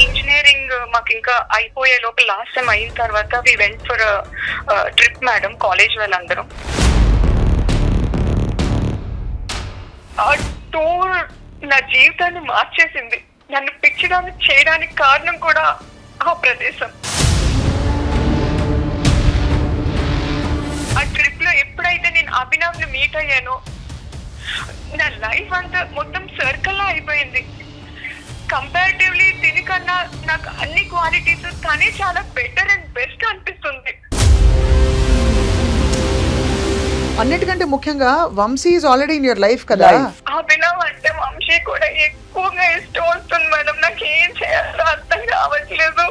Engineering మాకు ఇంకా అయిపోయే లోపల లాస్ట్ టైం అయిన తర్వాత we went for trip madam, college వాళ్ళందరం. ఆ టూర్ నా జీవితాన్ని మార్చేసింది. నన్ను పిచ్చడానికి చేయడానికి కారణం కూడా ఆ ప్రదేశం. ఆ ట్రిప్ లో ఎప్పుడైతే నేను అభినవ్ ని మీట్ అయ్యానో నా లైఫ్ అంతా మొత్తం సర్కిల్ లా అయిపోయింది. కంపారిటివ్లీ దీనికన్నా నాకు అన్ని క్వాలిటీస్ తనే చాలా బెటర్ అండ్ బెస్ట్ అనిపిస్తుంది. అన్నిటికంటే ముఖ్యంగా Vamshi is already in your life కదా. అభినవ్ అంటే వంశీ కూడా ఎక్కువగా ఇష్టం వస్తుంది మేడం. నాకు ఏం చేయాలో అర్థం కావట్లేదు.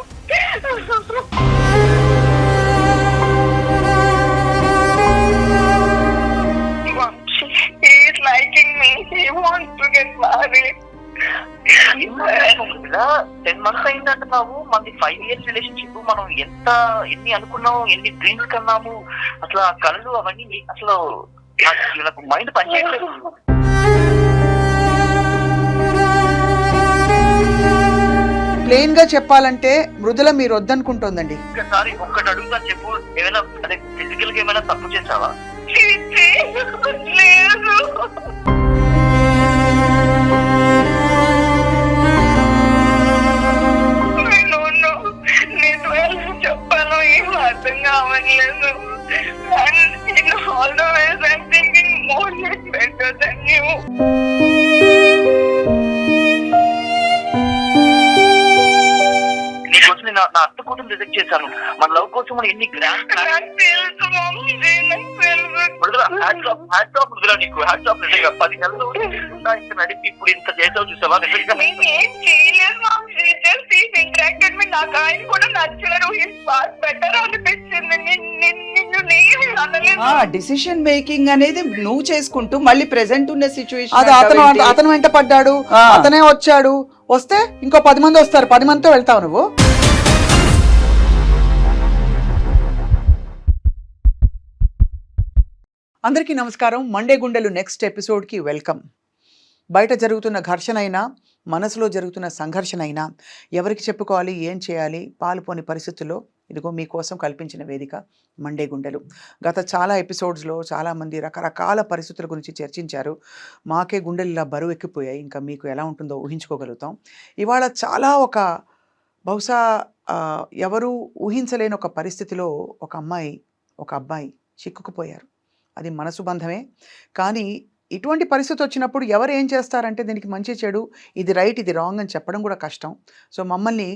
Vamshi is liking me, he wants to get married. 10 months అయిందంటున్నావు, మనది 5 years రిలేషన్షిప్. మనం ఎన్ని అనుకున్నాము, ఎన్ని డ్రీమ్స్ కన్నాము, అసలు ఆ కళలు అవన్నీ అసలు నాకు మైండ్ పనిచేయట్లేదు. ప్లెయిన్ గా చెప్పాలంటే మృదుల మీరు వద్దనుకుంటోందండి. ఒక్కసారి ఒక్కటి అడుగుతాను చెప్పు, ఏమైనా అదే ఫిజికల్ గా ఏమైనా తప్పు చేసావా? లేదు. చెప్పాను ఏం అర్థం కావట్లేదు. In all the ways I'm thinking more is better than you. నీకోసం నా అత్త కోసం రిజెక్ట్ చేశాను. మన లవ్ కోసం మనం ఎన్ని గ్రాండ్ నీకు హ్యాట్స్ ఆఫ్. నిజంగా 10 నెలలు ఇంత నడిపి ఇప్పుడు ఇంత చేసావు చూసావా? నాకు ఆయన కూడా నచ్చారు. బెటర్ అనిపించింది. డిసిషన్ మేకింగ్ అనేది నువ్వు చేసుకుంటూ మళ్ళీ ప్రెసెంట్ ఉన్న సిచ్యువేషన్ అది అతను వెంట పడ్డాడు, అతనే వచ్చాడు. వస్తే ఇంకో 10 మంది వస్తారు, 10 మందితో వెళ్తావు నువ్వు. అందరికీ నమస్కారం. మండే గుండెలు నెక్స్ట్ ఎపిసోడ్కి వెల్కమ్. బయట జరుగుతున్న ఘర్షణ అయినా, మనసులో జరుగుతున్న సంఘర్షణ అయినా, ఎవరికి చెప్పుకోవాలి, ఏం చేయాలి, పాలుపోని పరిస్థితుల్లో ఇదిగో మీకోసం కల్పించిన వేదిక మండే గుండెలు. గత చాలా ఎపిసోడ్స్లో చాలామంది రకరకాల పరిస్థితుల గురించి చర్చించారు. మాకే గుండెలు ఇలా బరువు ఎక్కిపోయాయి, ఇంకా మీకు ఎలా ఉంటుందో ఊహించుకోగలుగుతాం. ఇవాళ చాలా బహుశా ఎవరు ఊహించలేని ఒక పరిస్థితిలో ఒక అమ్మాయి, ఒక అబ్బాయి చిక్కుకుపోయారు. అది మనసు బంధమే. కానీ ఇటువంటి పరిస్థితి వచ్చినప్పుడు ఎవరు ఏం చేస్తారంటే దీనికి మంచి చెడు, ఇది రైట్ ఇది రాంగ్ అని చెప్పడం కూడా కష్టం. సో మమ్మల్ని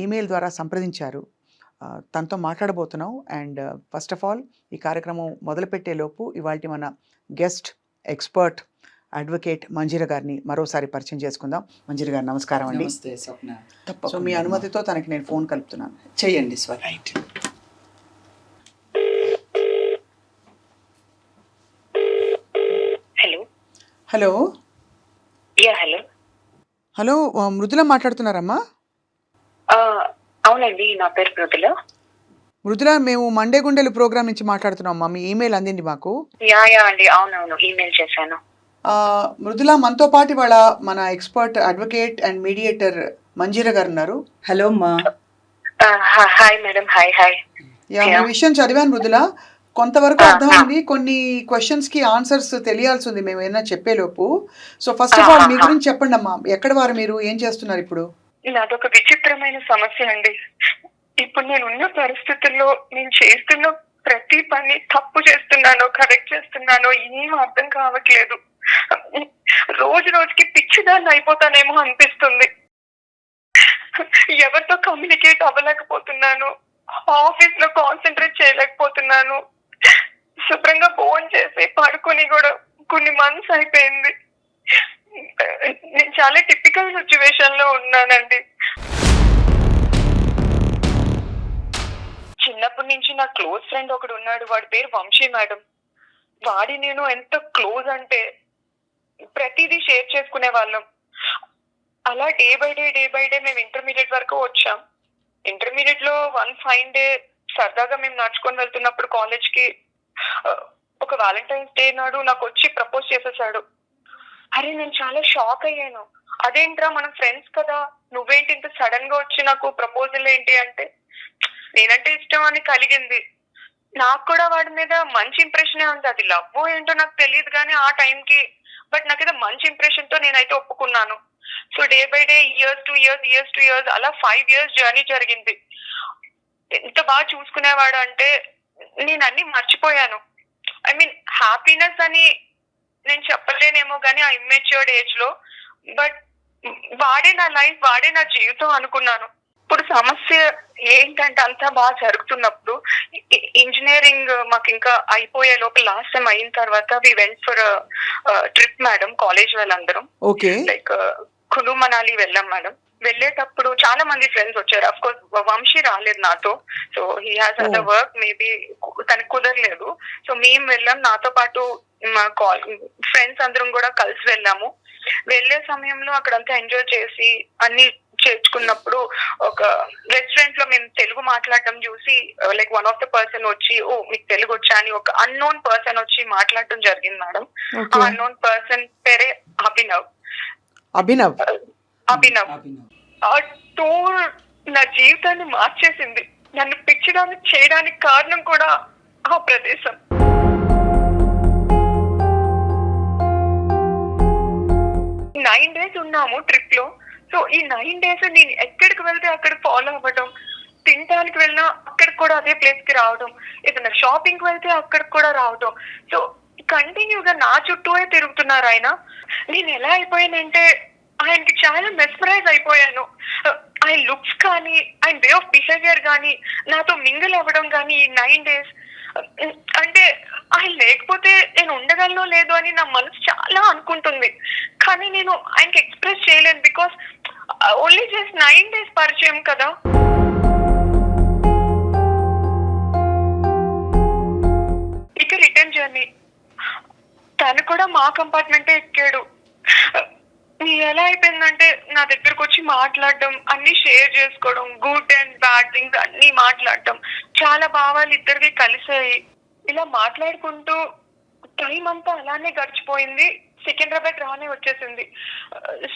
ఈమెయిల్ ద్వారా సంప్రదించారు. తనతో మాట్లాడబోతున్నాం. అండ్ ఫస్ట్ ఆఫ్ ఆల్ ఈ కార్యక్రమం మొదలుపెట్టేలోపు ఇవాళ మన గెస్ట్ ఎక్స్పర్ట్ అడ్వకేట్ మంజీర గారిని మరోసారి పరిచయం చేసుకుందాం. మంజీర గారు నమస్కారం అండి. సో మీ అనుమతితో తనకి నేను ఫోన్ కలుపుతున్నాను. చెయ్యండి sir. Right. Hello. Hello hello, Mridula మాట్లాడుతున్నారమ్మా? అవునండి, నా పేరు మృదుల. మృదుల, మేము మండే గుండెలు ప్రోగ్రామ్ నుంచి మాట్లాడుతున్నామమ్మా. మీ ఈమెయిల్ అందింది మాకు. అండి, అవునవును, ఈమెయిల్ చేశాను. మృదుల, మనతో పాటు ఇవాళ మన ఎక్స్పర్ట్ అడ్వకేట్ అండ్ మీడియేటర్ మంజీర గారు ఉన్నారు. హలో అమ్మా. Hi madam. హాయ్. మీ విషయం చదివాను మృదుల, కొంతవరకు అర్థమైంది. కొన్ని క్వశ్చన్స్ కి ఆన్సర్స్ తెలియాల్సి ఉంది మేము ఏదైనా చెప్పేలోపు. సో ఫస్ట్ ఆఫ్ ఆల్ మీ గురించి చెప్పండి అమ్మా. ఎక్కడ వారు, మీరు ఏం చేస్తున్నారు ఇప్పుడు? నాదొక విచిత్రమైన సమస్య అండి. ఇప్పుడు నేను ఉన్న పరిస్థితుల్లో నేను చేస్తున్న ప్రతి పని తప్పు చేస్తున్నానో కరెక్ట్ చేస్తున్నానో ఏం అర్థం కావట్లేదు. రోజుకి పిచ్చిదాన్ని అయిపోతానేమో అనిపిస్తుంది. ఎవరితో కమ్యూనికేట్ అవ్వలేకపోతున్నాను, ఆఫీస్ లో కాన్సన్ట్రేట్ చేయలేకపోతున్నాను. శుభ్రంగా ఫోన్ చేసి పడుకుని కూడా కొన్ని మంత్స్ అయిపోయింది. నేను చాలా టిపికల్ సిచ్యువేషన్ లో ఉన్నానండి. చిన్నప్పటి నుంచి నా క్లోజ్ ఫ్రెండ్ ఒకడు ఉన్నాడు, వాడి పేరు వంశీ మేడం. వాడి నేను ఎంత క్లోజ్ అంటే ప్రతిదీ షేర్ చేసుకునే వాళ్ళం. అలా డే బై డే మేము ఇంటర్మీడియట్ వరకు వచ్చాం. ఇంటర్మీడియట్ లో వన్ ఫైన్ డే సరదాగా మేము నడుచుకొని వెళ్తున్నప్పుడు కాలేజ్ కి ఒక వ్యాలంటైన్స్ డే నాడు నాకు వచ్చి ప్రపోజ్ చేసేసాడు. అరే నేను చాలా షాక్ అయ్యాను. అదేంట్రా మనం ఫ్రెండ్స్ కదా, నువ్వేంటి ఇంత సడన్ గా వచ్చి నాకు ప్రపోజల్ ఏంటి అంటే, నేనంటే ఇష్టం అని కలిగింది. నాకు కూడా వాడి మీద మంచి ఇంప్రెషనే ఉంది. అది లవ్ ఏంటో నాకు తెలియదు కానీ ఆ టైంకి, బట్ నాకేదో మంచి ఇంప్రెషన్ తో నేనైతే ఒప్పుకున్నాను. So day by day, years two years అలా 5 years జర్నీ జరిగింది. ఎంత బాగా చూసుకునేవాడు అంటే నేను అన్ని మర్చిపోయాను. ఐ మీన్ హ్యాపీనెస్ అని నేను చెప్పలేనేమో కానీ ఆ ఇమ్మెచ్యూర్డ్ ఏజ్ లో, బట్ వాడే నా లైఫ్, వాడే నా జీవితం అనుకున్నాను. ఇప్పుడు సమస్య ఏంటంటే అంతా బాగా జరుగుతున్నప్పుడు ఇంజనీరింగ్ మాకు ఇంకా అయిపోయే లోపల లాస్ట్ టైం అయిన తర్వాత we went for trip madam, college వాళ్ళందరం. ఓకే. లైక్ కులు మనాలి వెళ్ళాం మేడం. వెళ్ళేటప్పుడు చాలా మంది ఫ్రెండ్స్ వచ్చారు. అఫ్ కోర్స్ వంశీ రాలేదు నాతో, so he has other work, maybe తనకు కుదరలేదు. సో మేము వెళ్ళాం, నాతో పాటు మా ఫ్రెండ్స్ అందరం కూడా కలిసి వెళ్ళాము. వెళ్లే సమయంలో అక్కడంతా ఎంజాయ్ చేసి అన్ని చేర్చుకున్నప్పుడు ఒక రెస్టారెంట్ లో మేము తెలుగు మాట్లాడటం చూసి like one of the person వచ్చి, ఓ మీకు తెలుగు వచ్చా అని ఒక అన్నోన్ పర్సన్ వచ్చి మాట్లాడటం జరిగింది మేడం. ఆ అన్నోన్ పర్సన్ పేరే అభినవ్. ఆ టూర్ నా జీవితాన్ని మార్చేసింది. నన్ను పిచ్చడానికి చేయడానికి కారణం కూడా ఆ ప్రదేశం. నైన్ డేస్ ఉన్నాము ట్రిప్ లో. సో ఈ 9 days నేను ఎక్కడికి వెళ్తే అక్కడ ఫాలో అవ్వడం, తినడానికి వెళ్ళినా అక్కడికి కూడా అదే ప్లేస్ కి రావడం, ఏదైనా షాపింగ్ కి వెళ్తే అక్కడికి కూడా రావడం. సో కంటిన్యూగా నా చుట్టూనే తిరుగుతున్నారు ఆయన. నేను ఎలా అయిపోయానంటే ఆయనకి చాలా మెస్మరైజ్ అయిపోయాను. ఆయన లుక్స్ కానీ, ఆయన వే ఆఫ్ బిహేవియర్ కానీ, నాతో మింగిల్ అవ్వడం కానీ ఈ 9 days. అంటే ఆయన లేకపోతే నేను ఉండగలను లేదు అని నా మనసు చాలా అనుకుంటుంది, కానీ నేను ఆయనకి ఎక్స్ప్రెస్ చేయలేను. బికాస్ ఓన్లీ జస్ట్ 9 days పరిచయం కదా. ఇక రిటర్న్ జర్నీ తను కూడా మా కంపార్ట్మెంటే ఎక్కాడు. ఎలా అయిపోయిందంటే నా దగ్గరకు వచ్చి మాట్లాడడం, అన్ని షేర్ చేసుకోవడం, గుడ్ అండ్ బ్యాడ్ థింగ్స్ అన్ని మాట్లాడడం, చాలా భావాలు ఇద్దరివి కలిసాయి. ఇలా మాట్లాడుకుంటూ టైం అంతా అలానే గడిచిపోయింది. సికింద్రాబాద్ రానే వచ్చేసింది.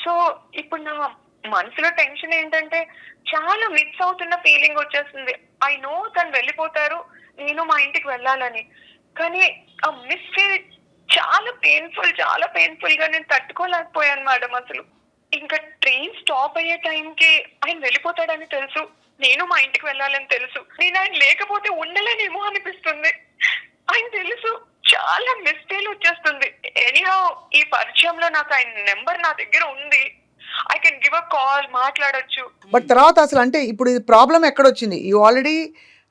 సో ఇప్పుడు నా మనసులో టెన్షన్ ఏంటంటే చాలా మిస్ అవుతున్న ఫీలింగ్ వచ్చేసింది. ఐ నో తను వెళ్ళిపోతారు, నేను మా ఇంటికి వెళ్ళాలని, కానీ ఆ మిస్ ఫీల్ చాలా పెయిన్ఫుల్ గా నేను తట్టుకోలేకపోయాను మేడం. అసలు ఇంకా ట్రైన్ స్టాప్ అయ్యే టైంకి ఆయన వెళ్ళిపోతాడని తెలుసు, నేను మా ఇంటికి వెళ్ళాలని తెలుసు. నేను ఆయన లేకపోతే ఉండలేనేమో అనిపిస్తుంది. ఆయన తెలుసు, చాలా మిస్టేక్ వచ్చేస్తుంది. ఎనీహౌ ఈ పరిచయంలో నాకు ఆయన నెంబర్ నా దగ్గర ఉంది. I can give a call, మాట్లాడొచ్చు. బట్ తర్వాత అసలు అంటే ఇప్పుడు ఇది ప్రాబ్లం ఎక్కడొచ్చింది? యూ ఆల్రెడీ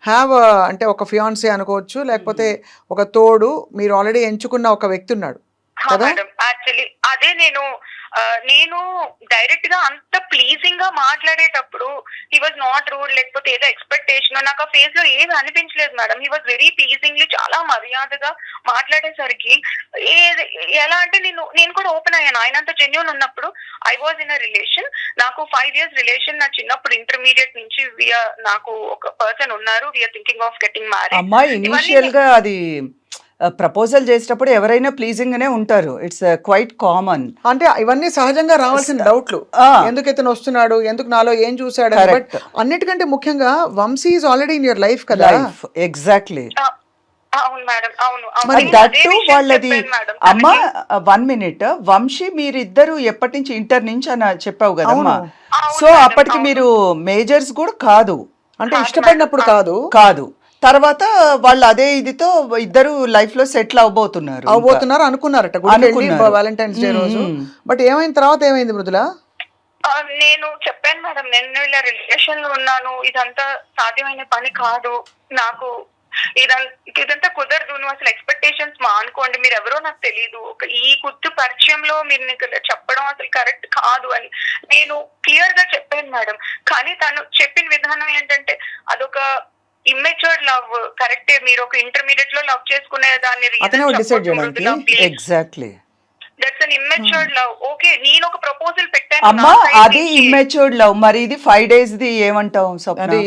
హ్యావ్ అంటే ఒక ఫియాన్సీ అనుకోవచ్చు, లేకపోతే ఒక తోడు, మీరు ఆల్రెడీ ఎంచుకున్న ఒక వ్యక్తి ఉన్నాడు కదా. యాక్చువల్లీ అదే నేను డైరెక్ట్ గా అంత ప్లీజింగ్ గా మాట్లాడేటప్పుడు హీ వాజ్ నాట్ రూడ్, లేకపోతే ఏదో ఎక్స్పెక్టేషన్, నాకు ఆ ఫేస్ లో ఏది అనిపించలేదు మేడం. హీ వాజ్ వెరీ ప్లీజింగ్లీ, చాలా మర్యాదగా మాట్లాడేసరికి ఎలా అంటే నేను కూడా ఓపెన్ అయ్యాను. ఆయన అంత జెన్యూన్ ఉన్నప్పుడు. I was in a relation, నాకు 5 years రిలేషన్. నా చిన్నప్పుడు ఇంటర్మీడియట్ నుంచి నాకు ఒక పర్సన్ ఉన్నారు, we are thinking of getting married. అమ్మాయి ఇనిషియల్ గా అది ప్రపోజల్ చేసేటప్పుడు ఎవరైనా ప్లీజింగ్ గానే ఉంటారు. It's quite common. అంటే ఇవన్నీ సహజంగా రావాల్సిన డౌట్లు. ఎందుకు ఇతను వస్తున్నాడు, ఎందుకు నాలో ఏం చూసాడు. బట్ అన్నిటికంటే ముఖ్యంగా Vamshi is already in your life కదా. ఎగ్జాక్ట్లీ. అవును మేడం, అవును. వాళ్ళది అమ్మ 1 minute, వంశీ మీరిద్దరు ఎప్పటి నుంచి, ఇంటర్ నుంచి అని చెప్పావు కదమ్మా. సో అప్పటికి మీరు మేజర్స్ కూడా కాదు, అంటే ఇష్టపడినప్పుడు కాదు. తర్వాత వాళ్ళు అదే ఇదితో ఇద్దరు లైఫ్ లో సెటిల్ అవబోతున్నారు అనుకున్నారట వాలంటైన్స్ డే రోజు. బట్ ఏమైంది తర్వాత, ఏమైంది మృదుల? నేను చెప్పాను మేడం, నేను ఇలా రిలేషన్ లో ఉన్నాను, ఇదంతా సాధ్యమైన పని కాదు, నాకు ఇదంతా కుదరదు, నువ్వు అసలు ఎక్స్పెక్టేషన్స్ అనుకోండి, మీరు ఎవరో నాకు తెలియదు, ఈ గుర్తు పరిచయంలో మీరు నీకు చెప్పడం అసలు కరెక్ట్ కాదు అని నేను క్లియర్ గా చెప్పాను మేడం. కానీ తను చెప్పిన విధానం ఏంటంటే అదొక ఇమ్మెచ్యూర్డ్ లవ్. కరెక్టే, మీరు ఒక ఇంటర్మీడియట్ లో లవ్ చేసుకునే దాన్ని exactly. That's an immatured love. Okay, నేను ఒక ప్రపోజల్ పెట్టాను అమ్మా అది ఇమ్మెచ్యూర్డ్ లవ్, మరి ఇది 5 days ది ఏమంటావు స్వప్న? అదే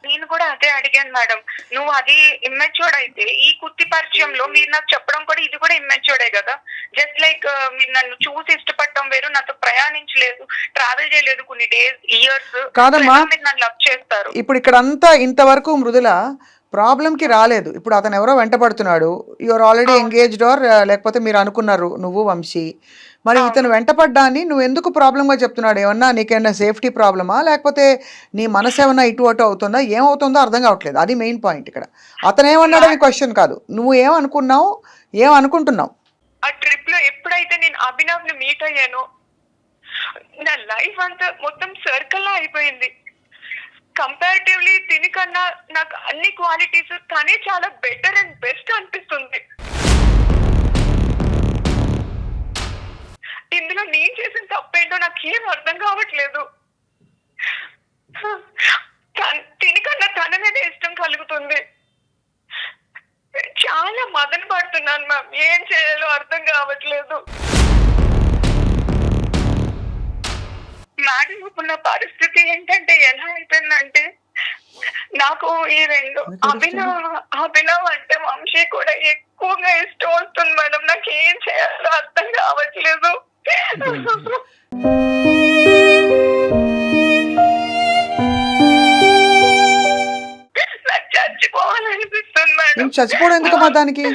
నేను కూడా అదే అడిగాను మేడం. నువ్వు అది ఇమ్మెచ్యూర్డ్ అయితే ఈ కుత్తి పరిచయంలో మీరు నాకు చెప్పడం కూడా ఇది కూడా ఇమ్మెచ్యూర్డే కదా. జస్ట్ లైక్ మీరు నన్ను చూసి ఇష్టపడటం వేరు, నాతో ప్రయాణించలేదు, ట్రావెల్ చేయలేదు కొన్ని డేస్, ఇయర్స్. కాదమ్మా, మీరు నన్ను లవ్ చేస్తారు. ఇప్పుడు ఇక్కడ అంతా ఇంతవరకు మృదుల ప్రాబ్లంకి రాలేదు. ఇప్పుడు అతను ఎవరో వెంటపడుతున్నాడు, యువర్ ఆల్రెడీ ఎంగేజ్డ్ ఆర్ లేకపోతే మీరు అనుకున్నారు నువ్వు వంశీ. మరి ఇతను వెంటపడ్డాన్ని నువ్వు ఎందుకు ప్రాబ్లంగా చెప్తున్నాడు? ఏమన్నా నీకేమన్నా సేఫ్టీ ప్రాబ్లమా, లేకపోతే నీ మనసు ఏమన్నా ఇటు అటు అవుతుందా, ఏమవుతుందో అర్థం కావట్లేదు. అది మెయిన్ పాయింట్ ఇక్కడ. అతను ఏమన్నాడని క్వశ్చన్ కాదు, నువ్వు ఏమనుకున్నావు, ఏమనుకుంటున్నావు. ఆ ట్రిప్ లో ఎప్పుడైతే నేను అభినవ్ ని మీట్ అయ్యానో నా లైఫ్ అంతా మొత్తం సర్కిల్ లా అయిపోయింది. కంపారిటివ్లీ దీనికన్నా నాకు అన్ని క్వాలిటీస్ కానీ చాలా బెటర్ అండ్ బెస్ట్ అనిపిస్తుంది. ఇందులో నేను చేసిన తప్పేంటో నాకేం అర్థం కావట్లేదు. దీనికన్నా తన మీద ఇష్టం కలుగుతుంది. చాలా మదన పడుతున్నాను మ్యామ్, ఏం చేయాలో అర్థం కావట్లేదు. మేడం ఇప్పుడు నా పరిస్థితి ఏంటంటే ఎలా అయిపోయిందంటే, నాకు ఈ రెండు అభినవ్ అంటే వంశీ కూడా ఎక్కువగా ఇష్టం వస్తుంది మేడం. నాకు ఏం చేయాలో అర్థం కావట్లేదు. నాకు చచ్చిపోవాలనిపిస్తుంది మేడం. చచ్చిపోవడం ఎందుకమ్మా దానికి?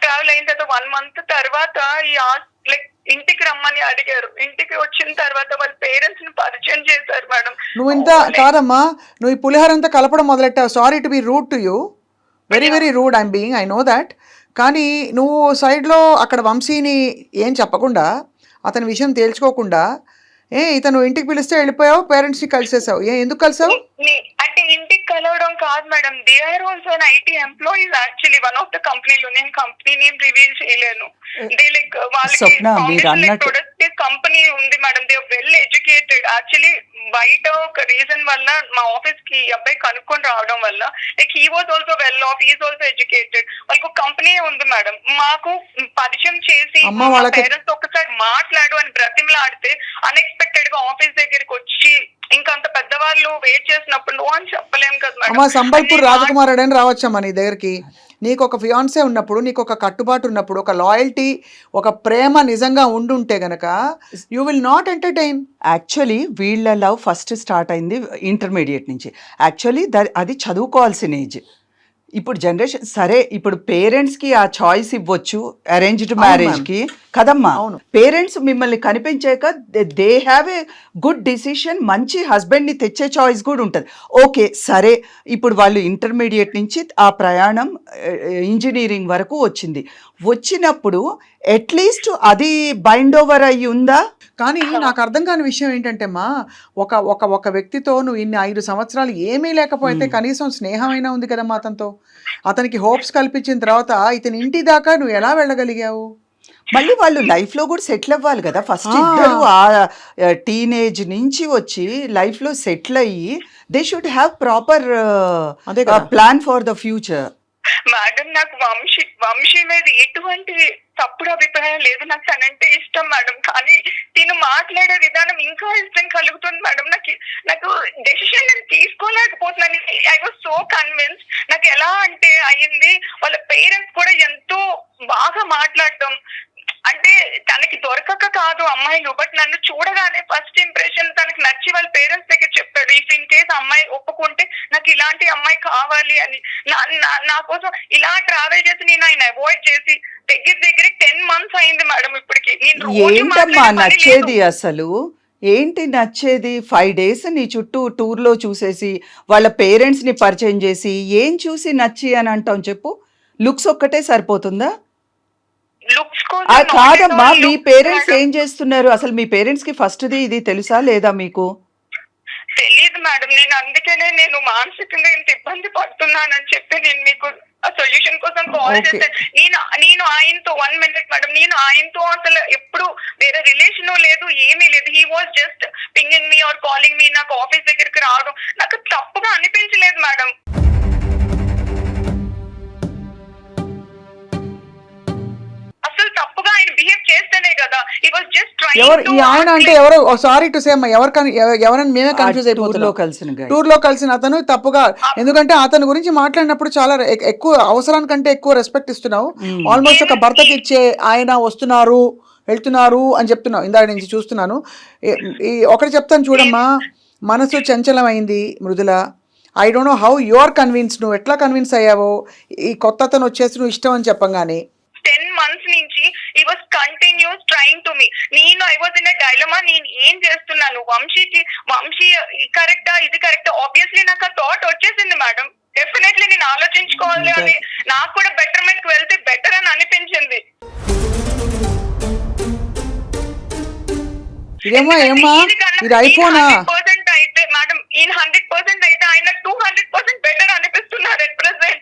ట్రావెల్ అయిన తర్వాత 1 month తర్వాత ఈ లైక్ ఇంటికి రమ్మని అడిగారు. ఇంటికి వచ్చిన తర్వాత వాళ్ళ పేరెంట్స్ ని పరిచయం చేశారు మేడం. నువ్వు ఇంత కాదమ్మా, నువ్వు ఈ పులిహోర అంతా కలపడం మొదలెట్టావు. Sorry to be rude to you, very very rude I'm being, I know that. కానీ నువ్వు సైడ్లో అక్కడ వంశీని ఏం చెప్పకుండా, అతని విషయం తేల్చుకోకుండా, ఇతను ఇంటికి పిలిస్తే వెళ్ళిపోయావు, పేరెంట్స్ని కలిసేసావు. ఎందుకు కలిసావు? అంటే ఇంటికి కలవడం కాదు మేడం, they are also an IT employees actually one of the కంపెనీలో. నేను కంపెనీ నేమ్ రివీల్ చేయలేను. దే లైక్ వాళ్ళకి కంపెనీ ఉంది madam, they well educated. Actually బయట ఒక రీజన్ వల్ల మా ఆఫీస్ కి అబ్బాయి కనుక్కొని రావడం వల్ల like he was also well of, he's also educated. వాళ్ళకి ఒక కంపెనీ ఉంది మేడం. మాకు పరిచయం చేసి పేరెంట్స్ ఒకసారి మాట్లాడు అని బ్రతిమలాడితే అన్ఎక్స్పెక్టెడ్ గా ఆఫీస్ దగ్గరికి వచ్చి ఇంకా అంత పెద్దవాళ్ళు వెయిట్ చేసినప్పుడు నువ్వు అని చెప్పలేం కదా మేడం. సంబల్పూర్ రాజకుమారుడు అని రావచ్చమ్మా నీ దగ్గరికి. నీకు ఒక ఫియాన్సే ఉన్నప్పుడు, నీకు ఒక కట్టుబాటు ఉన్నప్పుడు, ఒక లాయల్టీ, ఒక ప్రేమ నిజంగా ఉండుంటే గనక you will not entertain. Actually వీళ్ళ లవ్ ఫస్ట్ స్టార్ట్ అయింది ఇంటర్మీడియట్ నుంచి. యాక్చువల్లీ అది చదువుకోవాల్సిన ఏజ్. ఇప్పుడు జనరేషన్ సరే, ఇప్పుడు పేరెంట్స్కి ఆ చాయిస్ ఇవ్వచ్చు అరేంజ్డ్ మ్యారేజ్కి కదమ్మా. పేరెంట్స్ మిమ్మల్ని కనిపించాక they have a good decision, మంచి హస్బెండ్ని తెచ్చే చాయిస్ కూడా ఉంటుంది. ఓకే సరే, ఇప్పుడు వాళ్ళు ఇంటర్మీడియట్ నుంచి ఆ ప్రయాణం ఇంజనీరింగ్ వరకు వచ్చినప్పుడు అట్లీస్ట్ అది బైండ్ ఓవర్ అయ్యి ఉందా? కానీ నాకు అర్థం కాని విషయం ఏంటంటే మా ఒక వ్యక్తితో నువ్వు ఇన్ని 5 సంవత్సరాలు ఏమీ లేకపోతే కనీసం స్నేహమైనా ఉంది కదమ్మా అతనితో. అతనికి హోప్స్ కల్పించిన తర్వాత ఇతని ఇంటి దాకా నువ్వు ఎలా వెళ్ళగలిగావు? మళ్ళీ వాళ్ళు లైఫ్లో కూడా సెటిల్ అవ్వాలి కదా. ఫస్ట్ ఇద్దరు ఆ టీనేజ్ నుంచి వచ్చి లైఫ్లో సెటిల్ అయ్యి they should have proper plan for the future. Madam నాకు వంశీ మీద ఎటువంటి తప్పుడు అభిప్రాయం లేదు. నాకు తనంటే ఇష్టం మేడం. కానీ తిను మాట్లాడే విధానం ఇంకా ఇష్టం కలుగుతుంది మేడం. నాకు డెసిషన్ నేను తీసుకోలేకపోతున్నాను. I was so convince. నాకు ఎలా అంటే అయ్యింది, వాళ్ళ పేరెంట్స్ కూడా ఎంతో బాగా మాట్లాడటం. అంటే తనకి దొరకక కాదు అమ్మాయిలు, బట్ నన్ను చూడగానే ఫస్ట్ ఇంప్రెషన్ తనకి నచ్చి వాళ్ళ పేరెంట్స్ దగ్గర చెప్పాడు. ఇఫ్ ఇన్ కేస్ అమ్మాయి ఒప్పుకుంటే నాకు ఇలాంటి అమ్మాయి కావాలి అని. నా కోసం ఇలా ట్రావెల్ చేసి నేను ఆయన అవాయిడ్ చేసి దగ్గర 10 months అయింది మేడం ఇప్పటికి. ఏంటమ్మా నచ్చేది అసలు? ఏంటి నచ్చేది? 5 days నీ చుట్టూ టూర్లో చూసేసి వాళ్ళ పేరెంట్స్ని పరిచయం చేసి ఏం చూసి నచ్చి అని అంటాం చెప్పు? లుక్స్ ఒక్కటే సరిపోతుందా? కాదమ్మా, మీ పేరెంట్స్ ఏం చేస్తున్నారు అసలు? మీ పేరెంట్స్ కి ఫస్ట్ ఇది తెలుసా లేదా మీకు? తెలియదు మేడం. నేను అందుకనే నేను మానసికంగా ఇంత ఇబ్బంది పడుతున్నానని చెప్పి నేను మీకు సొల్యూషన్ కోసం కాల్ చేశాను. నేను ఆయనతో 1 minute మేడం, నేను ఆయనతో అసలు ఎప్పుడు వేరే రిలేషన్ లేదు, ఏమీ లేదు. He was just pinging me or calling me. నాకు ఆఫీస్ దగ్గరికి రావడం నాకు తప్పుగా అనిపించలేదు మేడం. అసలు తప్పుగా ఎవరు ఈ ఆయన అంటే ఎవరు సారీ టు సే ఎవరని మేమే కన్ఫ్యూజ్ టూర్ లో అయిపోతున్నాం. కలిసిన guy. టూర్ లో కలిసిన అతను తప్పుగా, ఎందుకంటే అతని గురించి మాట్లాడినప్పుడు చాలా ఎక్కువ అవసరానికంటే ఎక్కువ రెస్పెక్ట్ ఇస్తున్నావు. ఆల్మోస్ట్ ఒక భర్తకి ఇచ్చే ఆయన వస్తున్నారు వెళ్తున్నారు అని చెప్తున్నావు. ఇందాక నుంచి చూస్తున్నాను. ఒకటి చెప్తాను చూడమ్మా, మనసు చంచలమైంది Mridula. I don't know how you are convince, నువ్వు ఎట్లా కన్విన్స్ అయ్యావో ఈ కొత్త అతను వచ్చేసి నువ్వు ఇష్టం అని చెప్పగానే. 10 months నుంచి ఈ was continuous trying to me. నేను I was in a dilemma, నేను ఏం చేస్తున్నాను, వంశీ కరెక్టా ఇది కరెక్టా. ఆబ్వియస్లీ నాకు ఆ థాట్ వచ్చేసింది మేడం. డెఫినెట్లీ నేను ఆలోచించుకోవాలి అని, నాకు కూడా బెటర్మెంట్ కి వెళ్తే బెటర్ అని అనిపించింది. ఇదేమో ఏమ్మా ఇది ఐఫోనా? 100% అయితే మేడం, ఈ 100% అయితే ఆయన 200% బెటర్ అనిపిస్తున్నారు ఎట్ ప్రెసెంట్.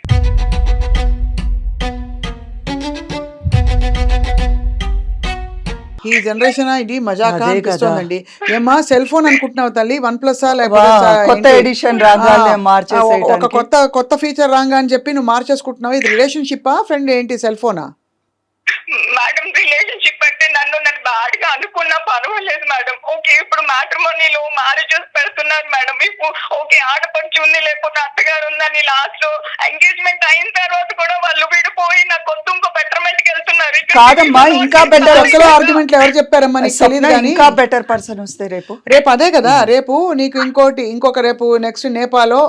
ఈ జనరేషన్ ఇది మజాకా అదే కదా. అనిపిస్తోందండి. ఏమ్మా సెల్ ఫోన్ అనుకుంటున్నావు తల్లి? 1+ కొత్త ఎడిషన్ రాగానే మార్చేసేయడానికి. కొత్త ఫీచర్ రాగా అని చెప్పి నువ్వు మార్చేసుకుంటున్నావు. ఇది రిలేషన్షిప్పా ఫ్రెండ్ ఏంటి సెల్ ఫోనా? మేడం రిలేషన్షిప్ అంటే నన్ను బ్యాడ్ గా అనుకున్నా పర్వాలేదు మేడం. ఓకే ఇప్పుడు మ్యాట్రిమోనీలో మ్యారేజెస్ పెడుతున్నారు మేడం. ఇప్పుడు ఓకే ఆడపడుచు ఉంది లేకపోతే అత్తగారు ఉందని లాస్ట్ లో ఎంగేజ్మెంట్ అయిన తర్వాత కూడా వాళ్ళు విడిపోయి నాకు కొత్త ఇంకో బెటర్మెంట్ కి వెళ్తున్నారు. కాదమ్మా, ఇంకా బెటర్ ఆర్గ్యుమెంట్లు ఎవరు చెప్పారమ్మా నీకు తెలియదు కానీ. ఇంకా బెటర్ పర్సన్ వస్తే రేపు అదే కదా, రేపు నీకు ఇంకొక రేపు నెక్స్ట్ నేపాలో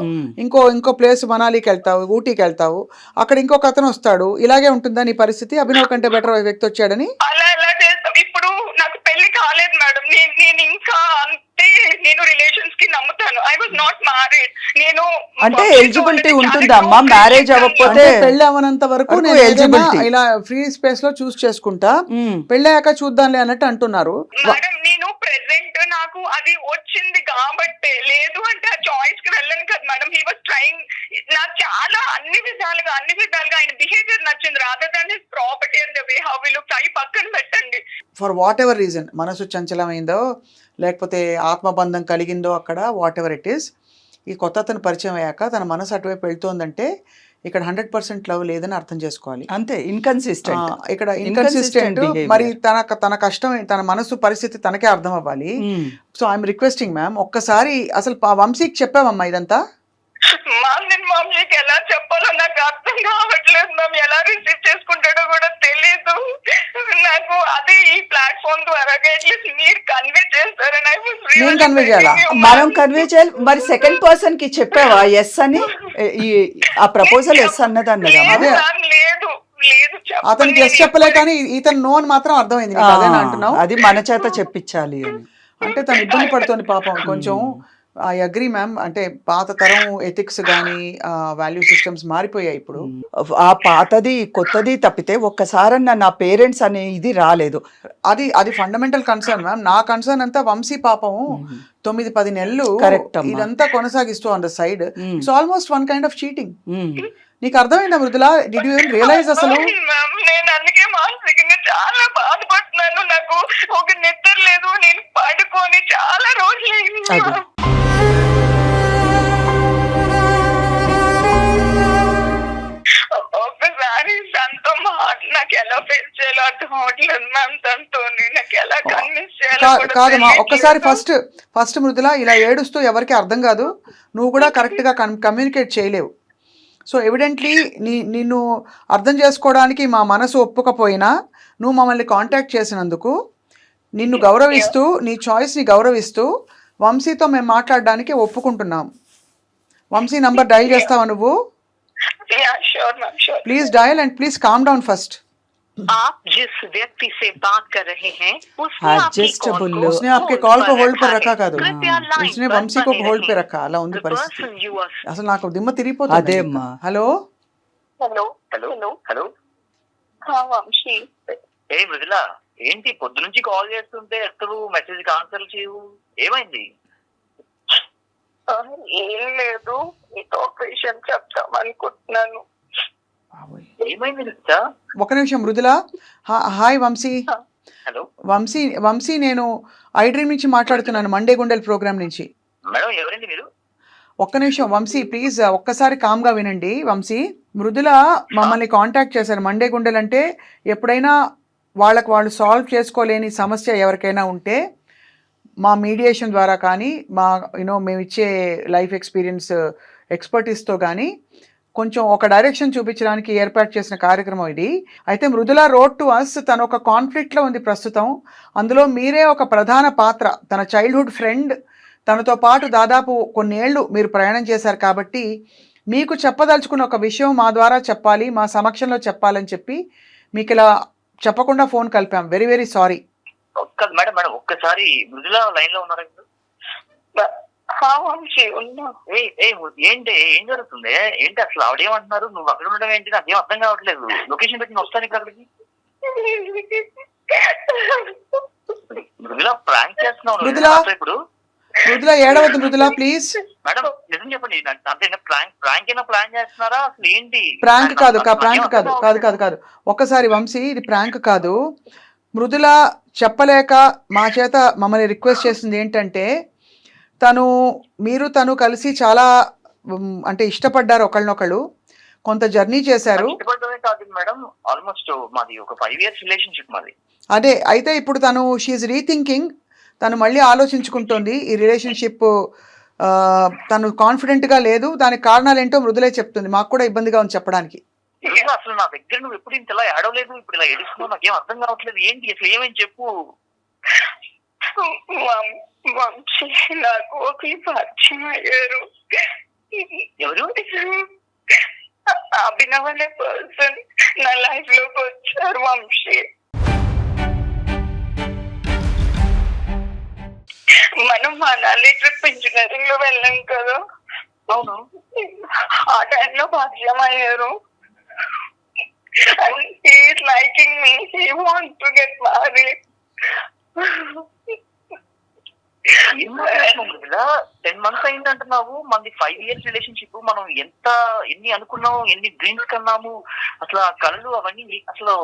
ఇంకో ప్లేస్ మనాలికి వెళ్తావు, ఊటీకి వెళ్తావు, అక్కడ ఇంకొక అతను వస్తాడు. ఇలాగే ఉంటుందా నీ పరిస్థితి? అభినవ్ కంటే బెటర్ వ్యక్తి వచ్చాడని అలా ఎలా చేస్తాం? ఇప్పుడు నాకు పెళ్లి కాలేదు మేడం. నేను ఇంకా అంటే నేను రిలేషన్స్ కి నమ్ముతాను. I was not married. నేను అంటే ఎలిజిబిలిటీ ఉంటుందా అమ్మా? మ్యారేజ్ అవ్వకపోతే పెళ్లి అవ్వనంత వరకు నేను eligibility. ఇలా ఫ్రీ స్పేస్ లో చూస్ చేసుకుంటా, పెళ్ళాక చూద్దాంలే అన్నట్టు అంటున్నారు. మేడం నేను ప్రెసెంట్ నాకు అది వచ్చింది కాబట్టి, లేదు అంటే ఆ చాయిస్ కి వెళ్ళను కదా మేడం. He was trying. నాకు చాలా అన్ని విధాలుగా ఆయన బిహేవియర్ నచ్చింది. Rather than his property and the way how we looks అవి పక్కన పెట్టండి. ఫర్ వాట్ ఎవర్ రీజన్, మనసు చంచలమైందో లేకపోతే ఆత్మబంధం కలిగిందో అక్కడ వాట్ ఎవర్ ఇట్ ఈస్, ఈ కొత్త అతను పరిచయం అయ్యాక తన మనసు అటువైపు వెళ్తోందంటే ఇక్కడ 100% లవ్ లేదని అర్థం చేసుకోవాలి. అంతే, ఇన్కన్సిస్టెంట్. ఇక్కడ ఇన్కన్సిస్టెంట్. మరి తన కష్టం, తన మనసు పరిస్థితి తనకే అర్థం అవ్వాలి. సో ఐఎమ్ రిక్వెస్టింగ్ మ్యామ్, ఒక్కసారి అసలు వంశీకి చెప్పావమ్మా ఇదంతా? మ్యామ్ నేను మమ్మీకి ఎలా చెప్పాలో నాకు అర్థం కావట్లేదు మ్యామ్. ఎలా రిసీవ్ చేసుకుంటాడో కూడా తెలీదు నాకు. అదే ఈ ప్లాట్ఫామ్ ద్వారా అట్లీస్ట్ మీరు కన్వే చేస్తారని I was really నేను కన్వే చేయాలా? thanking you, మనం ma'am. కన్వే చేయాలి. మరి సెకండ్ పర్సన్ కి చెప్పావా ఎస్ అని? ఆ ప్రపోజల్ ఎస్ అన్నది అన్నదా? లేదు ma'am, లేదు చెప్పండి. అతనికి ఎస్ చెప్పలే కానీ ఇతను నో అని మాత్రం అర్థమైంది. నీకు అదేనా అంటున్నావు? అది మన చేత చెప్పించాలి అని. అంటే తను ఇబ్బంది పడుతుంది పాపం కొంచెం. I agree ma'am. అంటే పాత తరం ఎథిక్స్ కానీ వాల్యూ సిస్టమ్స్ మారిపోయాయి ఇప్పుడు. ఆ పాతది కొత్తది తప్పితే ఒక్కసారన్నా నా పేరెంట్స్ అనే ఇది రాలేదు. అది ఫండమెంటల్ కన్సర్న్ మ్యామ్. నా కన్సర్న్ అంతా వంశీ పాపం 9-10 నెలలు Correct అమ్మా. ఇదంతా కొనసాగిస్తూ on the side. It's almost one kind of cheating. నీకు అర్థమైందా మృదుల? డిడ్ యూ రియలైజ్ అసలు? మ్యామ్ నేను అందుకే మానసికంగా చాలా బాధపడుతున్నాను. నాకు ఒక నిద్ర లేదు. నేను పడుకొని చాలా రోజులు అదే. ఒకసారి తనతో నాకు ఎలా ఫేస్ చేయాలో అర్థం అవట్లేదు మ్యామ్. తనతో నాకు ఎలా కన్విన్స్ చేయాలో కూడా కాదమ్మా, తెలియట్లేదు. ఒక్కసారి ఫస్ట్ మృదుల ఇలా ఏడుస్తూ ఎవరికి అర్థం కాదు. నువ్వు కూడా కరెక్ట్గా కమ్యూనికేట్ చేయలేవు. సో ఎవిడెంట్లీ నిన్ను అర్థం చేసుకోవడానికి మా మనసు ఒప్పుకపోయినా నువ్వు మమ్మల్ని కాంటాక్ట్ చేసినందుకు నిన్ను గౌరవిస్తూ, నీ చాయిస్ని గౌరవిస్తూ వంశీతో మేము మాట్లాడడానికి ఒప్పుకుంటున్నాం. వంశీ నంబర్ డయల్ చేస్తావా నువ్వు? Yeah, sure ma'am, sure. Please dial and please calm down first. आप जिस व्यक्ति से बात कर रहे हैं उसने आपकी Adjustable. कॉल को उसने आपके कॉल को होल्ड पर है। रखा కాదు, कृपया लाइन उसने पर వంశీ को बने హోల్డ్ पे रहें। रखा. అలా ఉంది The పరిస్థితి. person you are- అసలు నాకు దిమ్మ తిరిగిపోతుంది. అదే అమ్మా. Hello hello hello Vamsi. ఏ మృదుల, ఏంటి పొద్దు నుంచి కాల్ చేస్తుంటే ఎత్తరు, మెసేజ్ కి ఆన్సర్ చేయవు, ఏమైంది? ఏం లేదు, మీతో ఒక విషయం చెప్తాం అనుకుంటున్నాను. ఏమైంది మృదుల? ఒక నిమిషం మృదుల. హాయ్ వంశీ. హలో వంశీ నేను ఐ డ్రీమ్ నుంచి మాట్లాడుతున్నాను, మండే గుండెల్ ప్రోగ్రామ్ నుంచి. మేడం ఎవరండి మీరు? ఒక్క నిమిషం వంశీ ప్లీజ్ ఒక్కసారి కామ్గా వినండి. వంశీ, మృదుల మమ్మల్ని కాంటాక్ట్ చేశారు. మండే గుండెల్ అంటే ఎప్పుడైనా వాళ్ళకు వాళ్ళు సాల్వ్ చేసుకోలేని సమస్య ఎవరికైనా ఉంటే మా మీడియేషన్ ద్వారా కానీ మా మేము ఇచ్చే లైఫ్ ఎక్స్పీరియన్స్ ఎక్స్పర్టీస్తో కానీ కొంచెం ఒక డైరెక్షన్ చూపించడానికి ఏర్పాటు చేసిన కార్యక్రమం ఇది. అయితే మృదుల రోడ్ టు అస్ తను ఒక కాన్ఫ్లిక్ట్లో ఉంది ప్రస్తుతం. అందులో మీరే ఒక ప్రధాన పాత్ర. తన చైల్డ్హుడ్ ఫ్రెండ్, తనతో పాటు దాదాపు కొన్నేళ్ళు మీరు ప్రయాణం చేశారు కాబట్టి మీకు చెప్పదలుచుకున్న ఒక విషయం మా ద్వారా చెప్పాలి, మా సమక్షంలో చెప్పాలని చెప్పి మీకు ఇలా చెప్పకుండా ఫోన్ కలిపాం. Very very sorry. Madam madam ఒక్కసారి మృదుల లైన్ లో ఉన్నారా? వంశీ ఉన్నా. ఏంటి ఏం జరుగుతుంది? ఏంటి అసలు ఆవిడేమంటున్నారు? నువ్వు అక్కడ ఉండడం ఏంటి? నాకేం అర్థం కావట్లేదు. లొకేషన్ పెట్టి నేను వస్తాను ఇక్కడ అక్కడికి. మృదుల ప్రాంక్ చేస్తున్నావు ఇప్పుడు. మృదుల ఏడవద్దు మృదుల ప్లీజ్. మేడం నిజం చెప్పండి, అంటే ప్రాంక్ అయినా ప్లాన్ చేస్తున్నారా? అసలు ఏంటి? ప్రాంక్ కాదు. ఒక్కసారి వంశీ, ఇది ప్రాంక్ కాదు. మృదుల చెప్పలేక మా చేత మమ్మల్ని రిక్వెస్ట్ చేసింది ఏంటంటే తను కలిసి చాలా అంటే ఇష్టపడ్డారు ఒకళ్ళనొకళ్ళు, కొంత జర్నీ చేశారు. ఇష్టపడమే కాదు మేడం, ఆల్మోస్ట్ మాది ఒక 5 years రిలేషన్షిప్ మాది. అదే అయితే ఇప్పుడు షీఈ్ రీథింకింగ్, తను మళ్ళీ ఆలోచించుకుంటోంది ఈ రిలేషన్షిప్. తను కాన్ఫిడెంట్గా లేదు. దానికి కారణాలు ఏంటో మృదులే చెప్తుంది. మాకు కూడా ఇబ్బందిగా ఉంది చెప్పడానికి. అసలు నా దగ్గర నువ్వు ఎప్పుడు ఇంత ఇలా ఏడవలేదు, ఇప్పుడు ఇలా ఏడుస్తున్నావు, నాకేం అర్థం కావట్లేదు. ఏంటి అసలు ఏమని చెప్పు. వంశీ నాకు ఒకరి పరిచయం అయ్యారు. ఎవరు? అభినవ్ అనే పర్సన్ నా లైఫ్ లోకి వచ్చారు వంశీ. మనం మనాలి ట్రిప్ ఇంజనీరింగ్ లో వెళ్ళాం కదా. అవును. ఆ టైంలో పరిచయం అయ్యారు. And he is liking me. He wants to get married. 10 months అయిందంటున్నావు. మనది 5 years రిలేషన్షిప్. మనం ఎన్ని అనుకున్నాము, ఎన్ని డ్రీమ్స్ కన్నాము. అసలు ఆ కళలు అవన్నీ అసలు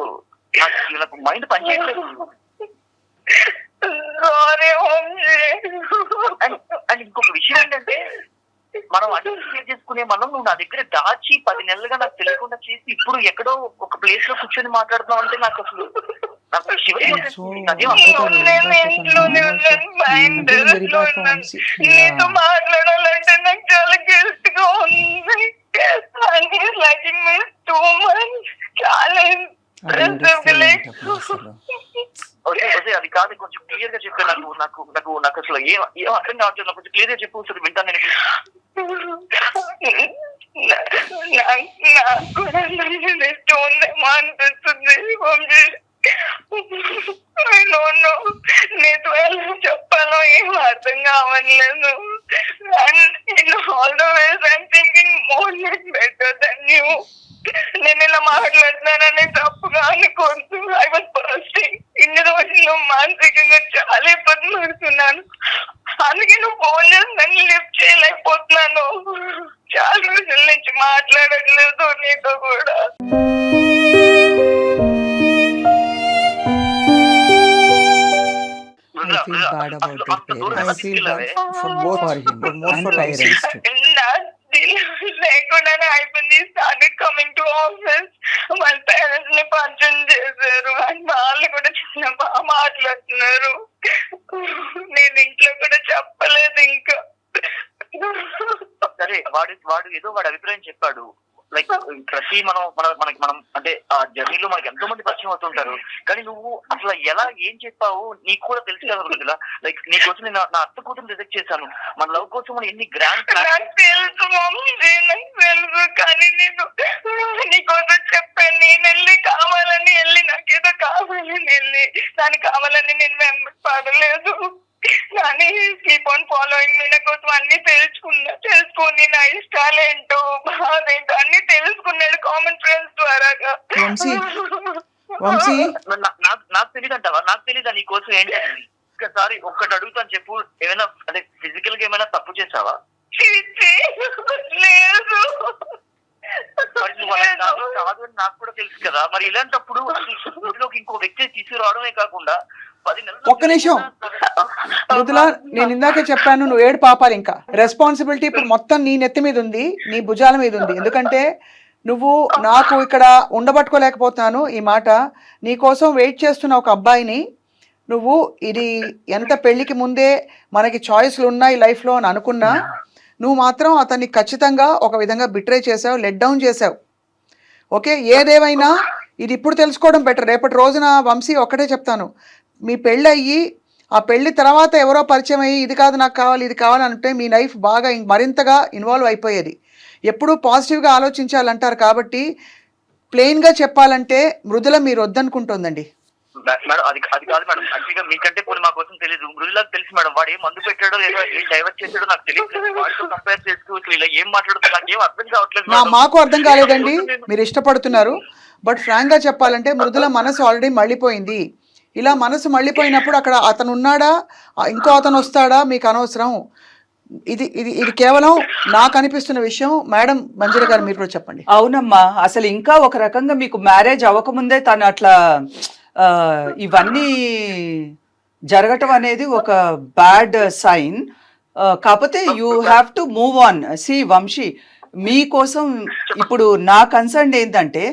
నాకు మైండ్ పనిచేయట్లేదు. అండ్ ఇంకొక విషయం ఏంటంటే, మనం అన్ని షేర్ చేసుకునే నువ్వు నా దగ్గర దాచి 10 నెలలుగా నాకు తెలియకుండా చేసి ఇప్పుడు ఎక్కడో ఒక ప్లేస్ లో కూర్చొని మాట్లాడుతున్నావు అంటే నాకు అసలు నీతో మాట్లాడాలంటే నాకు చాలా గిల్ట్ గా ఉంది. లైకింగ్ మీ టూ మచ్. చాలా అది కాదు, కొంచెం క్లియర్ గా చెప్పే. నాకు అసలు ఏం అర్థం కావట్లేదు. కొంచెం క్లియర్ గా చెప్పు, అసలు వింటాను నేను. నాకు కూడా ఇష్టం ఉందేమో అనిపిస్తుంది. నీతో ఎలా చెప్పాలో ఏం అర్థం కావట్లేదు. All the ways I'm thinking more like better than you. నేను ఇలా మాట్లాడుతున్నానని తప్పుగా అనుకోవద్దు. I was bursting. ఇన్ని రోజులు మానసికంగా చాలా ఇబ్బంది పడుతున్నాను. అందుకే నువ్వు ఫోన్ చేసి నన్ను లిఫ్ట్ చేయలేకపోతున్నాను. చాలా రోజుల నుంచి మాట్లాడట్లేదు నీతో కూడా. I feel bad about your parents. I feel bad for both for him and parents. లేకుండానే అయిపోయింది. Started coming to office. వాళ్ళ పేరెంట్స్ ని పరిచయం చేశారు. అండ్ వాళ్ళు కూడా చాలా బాగా మాట్లాడుతున్నారు. నేను ఇంట్లో కూడా చెప్పలేదు ఇంకా. సరే, వాడు ఏదో వాడి అభిప్రాయం చెప్పాడు. లైక్ ప్రతి మనం అంటే ఆ జర్నీలో మనకి ఎంతో మంది పరిచయం అవుతుంటారు. కానీ నువ్వు అసలు ఏం చెప్పావు నీకు కూడా తెలుసు కదా రోజుల. లైక్ నీ కోసం నేను నా అత్త కూతురు రిజెక్ట్ చేశాను. మన లవ్ కోసం మనం ఎన్ని గ్రాండ్ తెలుసు కానీ నేను నీకోసం చెప్పాను. నేను వెళ్ళి నాకేదో కావాలని దానికి కావాలని నేను వెంబడలేదు. కానీ కీప్ ఆన్ ఫాలోయింగ్. మీ కోసం అన్ని తెలుసుకుని నా ఇష్టాలేంటో బాధేంటో అన్ని తెలుసుకున్నాడు కామన్ ఫ్రెండ్స్ ద్వారాగా. నాకు తెలియదంటావా? నాకు తెలీదా నీ కోసం ఏంటని? ఒక్కసారి ఒక్కటి అడుగుతాను చెప్పు. ఏమైనా అంటే ఫిజికల్ గా ఏమైనా తప్పు చేసావా? లేదు. కాదు అని నాకు కూడా తెలుసు కదా. మరి ఇలాంటప్పుడు ఇంట్లోకి ఇంకో వ్యక్తి తీసుకురావడమే కాకుండా 10 నెలలు. ఒక్క నిమిషం మృదుల, నేను ఇందాకే చెప్పాను నువ్వు ఏడు పాపాలి. ఇంకా రెస్పాన్సిబిలిటీ ఇప్పుడు మొత్తం నీ నెత్తి మీద ఉంది, నీ భుజాల మీద ఉంది. ఎందుకంటే నువ్వు నాకు ఇక్కడ ఉండబట్టుకోలేకపోతున్నాను ఈ మాట. నీ కోసం వెయిట్ చేస్తున్న ఒక అబ్బాయిని నువ్వు ఇది ఎంత పెళ్ళికి ముందే మనకి చాయిస్లు ఉన్నాయి లైఫ్లో అని అనుకున్నా, నువ్వు మాత్రం అతన్ని ఖచ్చితంగా ఒక విధంగా బిట్రే చేసావు, లెట్ డౌన్ చేసావు. ఓకే, ఏదేమైనా ఇది ఇప్పుడు తెలుసుకోవడం బెటర్. రేపటి రోజున వంశీ ఒక్కటే చెప్తాను, మీ పెళ్ళి అయ్యి ఆ పెళ్లి తర్వాత ఎవరో పరిచయం అయ్యి ఇది కాదు నాకు కావాలి ఇది కావాలంటే మీ లైఫ్ బాగా మరింతగా ఇన్వాల్వ్ అయిపోయేది. ఎప్పుడూ పాజిటివ్గా ఆలోచించాలంటారు కాబట్టి ప్లెయిన్గా చెప్పాలంటే మృదుల మీరు వద్దనుకుంటుందండి. మేడం అది కాదు మేడం, యాక్చువల్గా మీకంటే పోనీ మా కోసం తెలియదు, మృదులకు తెలుసు మేడం. వాడు ఏం మందు పెట్టాడో ఏదో ఏం డైవర్ట్ చేసాడో నాకు తెలియదు. వాడితో కంపేర్ చేసుకోవచ్చు, ఇలా ఏం మాట్లాడుతూ నాకు ఏం అర్థం కావట్లేదు. మాకు అర్థం కాలేదండి, మీరు ఇష్టపడుతున్నారు. బట్ ఫ్రాంక్గా చెప్పాలంటే మృదుల మనసు ఆల్రెడీ మళ్ళీపోయింది. ఇలా మనసు మళ్ళీపోయినప్పుడు అక్కడ అతను ఉన్నాడా ఇంకో అతను వస్తాడా మీకు అనవసరం. ఇది ఇది ఇది కేవలం నాకు అనిపిస్తున్న విషయం. మేడం మంజరి గారు మీరు కూడా చెప్పండి. అవునమ్మా, అసలు ఇంకా ఒక రకంగా మీకు మ్యారేజ్ అవ్వకముందే తను అట్లా ఇవన్నీ జరగటం అనేది ఒక బ్యాడ్ సైన్. కాకపోతే you have to move on. See Vamshi, మీకోసం ఇప్పుడు నా కన్సర్న్ ఏంటంటే,